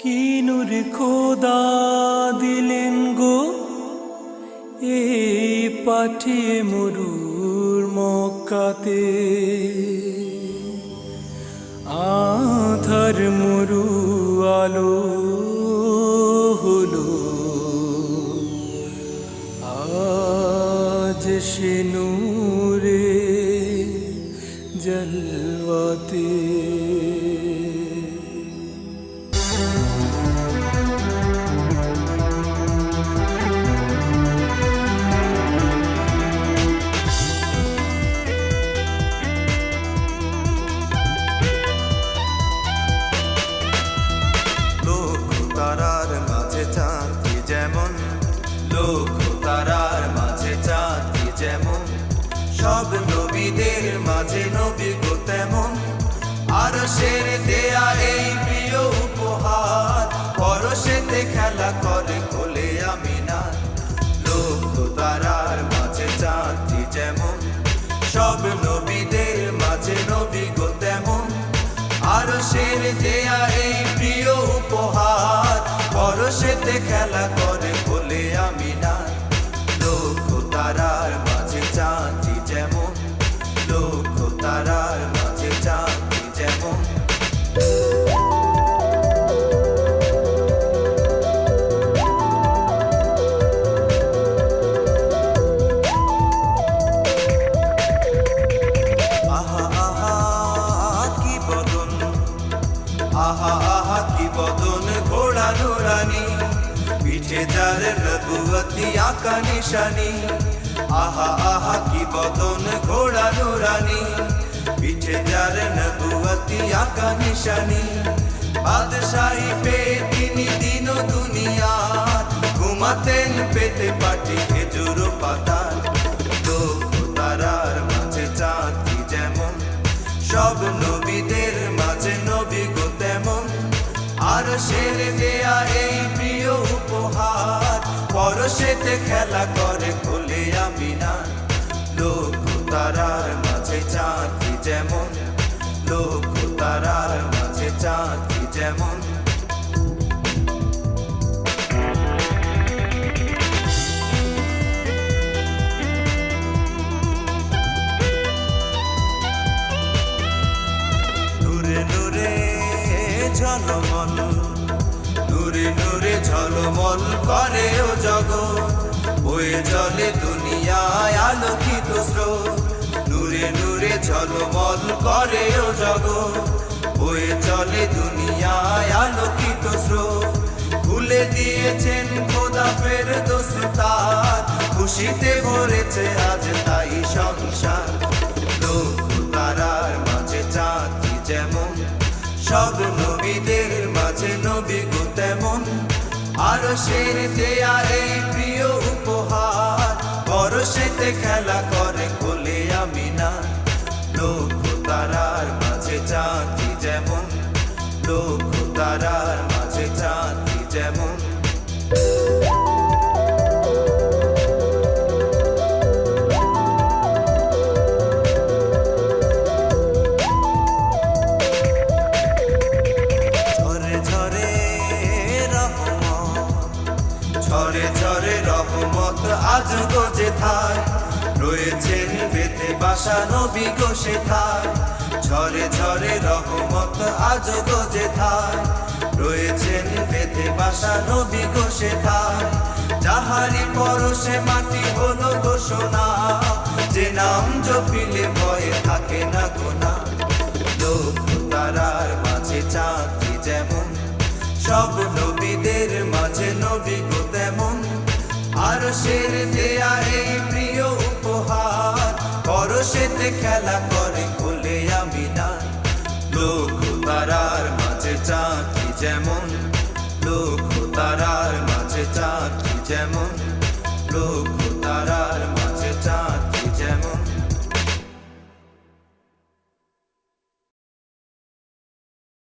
কি নূর খোদা দিলেন গো এই পাঠিয়ে মরুর মক্কাতে। আধার মরু আলো হলো আজ সে নূরে জলওয়াতে। তারার মাঝে চাঁদটি যেমন, লোক তারার মাঝে চাঁদটি যেমন, সব নবীদের মাঝে নবী গো তেমন। আরশের দেয়া এই প্রিয় উপহার, পরশেতে খেলা করে কোলে আমিনা। লোক তারার মাঝে চাঁদটি যেমন, সব নবীদের মাঝে নবী গো তেমন। আরশের দেয়া এই প্রিয় উপহার, পরশেতে খেলা করে বলে আমিনা। লোক তারার মাঝে চাঁদটি যেমন, লোক তারার মাঝে চাঁদটি যেমন। আহা আহা কি বদন ঘোড়া নুরানি, পিঠে যার নবুয়তি আঁকা নিশানি। আহা আহা কি বদন ঘোড়া নুরানি, পিঠে যার নবুয়তি আঁকা নিশানি। বাদশাহী পেয়ে তিনি দিন দুনিয়া, ঘুমাতেন পেতে পাটি খেজুর পাতা। লোক তারার মাঝে চাঁদটি যেমন, সব নবীদের মাঝে নবী গো তেমন। আরশের দেয়া এই প্রিয় উপহার, পরশেতে খেলা করে কোলে আমিনা। লোক তারার মাঝে চাঁদটি যেমন, লোক তারার মাঝে চাঁদটি যেমন। ঝলমল নূরে নূরে ঝলমল করে ও জগৎ, বয়ে চলে দুনিয়ায় আলোকিত স্রোত। নূরে নূরে ঝলমল করে ও জগৎ, বয়ে চলে দুনিয়ায় আলোকিত স্রোত। খুলে দিয়েছেন খোদা ফেরদৌস তার, খুশিতে ভরেছে আজ তাই সংসার। লোক তারার মাঝে চাঁদটি যেমন, সব নবীদের মাঝে নবী গো তেমন। আরশের দেয়া এই প্রিয় উপহার, পরশেতে খেলা করে কোলে আমিনা। লোক তারার মাঝে চাঁদটি যেমন, লোক তারার মাঝে চাঁদটি যেমন। ঝরে ঝরে রহমত আজ গো যেথায়, রয়েছেন বেতে বাসা নবী গো সেথায়। ঝরে ঝরে রহমত আজ গো যেথায়, রয়েছেন বেতে বাসা নবী গো সেথায়। যাহারি পরশে মাটি হলো গো সোনা, যে নাম জপিলে ভয়ে থাকে না গোনা। লোক তারার মাঝে চাঁদটি যেমন, সব নবীদের মাঝে নবী গো তেমন। আরশের দেয়া এই প্রিয় উপহার, পরশেতে খেলা করে কোলে আমিনা। লোক তারার মাঝে চাঁদটি যেমন, লোক তারার মাঝে চাঁদটি যেমন। লোক